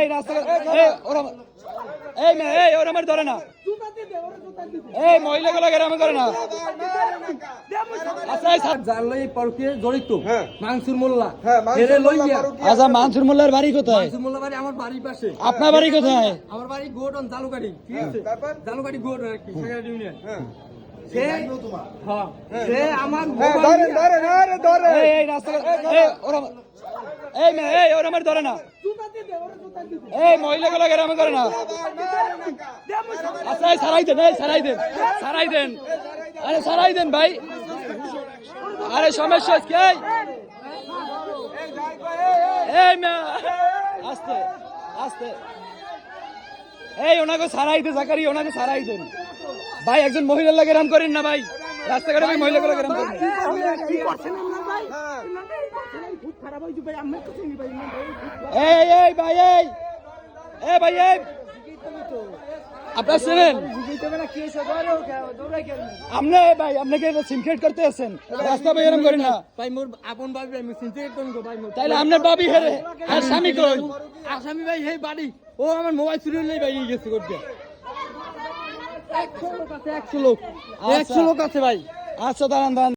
এই রাস্তা এই ওরা আমার ধরে না, এই মহিলাগুলো এরকম করে না। আচ্ছা মানসুর মোল্লার বাড়ি কোথায়? আমার বাড়ির পাশে। আপনার বাড়ি কোথায়? আমার বাড়ি গোডন জালুকাটি, ঠিক আছে? জালুকাটি গোডন আর কি, সাগর ইউনিয়ন। এই রাস্তা এই ওরা আমার ধরে না, এই মহিলাগুলো এরকম করে না। আচ্ছা সারাই দেন, সারাই দেন, আরে সারাই দেন ভাই, আরে সমস্যা কি? এই আস্তে আস্তে এই ওনাকে সারাই দে জাকারি, ওনাকে সারাই দেন ভাই। একজন মহিলার লাগে এরকম করেন না ভাই, রাস্তাঘাটে ভাই মহিলাগুলো এরকম করেন। এই ভাই এই ভাই এই আপনার শুনেন, আপনি ভাই আপনাকে সিনক্রেট করতে আছেন, রাস্তা ভাই এরকম করেন না ভাই। মোর আপন ভাবি আমি সিনক্রেট করব ভাই। তাইলে আপনার ভাবি হেরে আর স্বামী কই? আসামি ভাই এই বাড়ি, ও আমার মোবাইল চুরি হলেই ভাই গেছে করতে। 100 লোক আছে, 100 লোক আছে ভাই। আচ্ছা দাঁড়ান।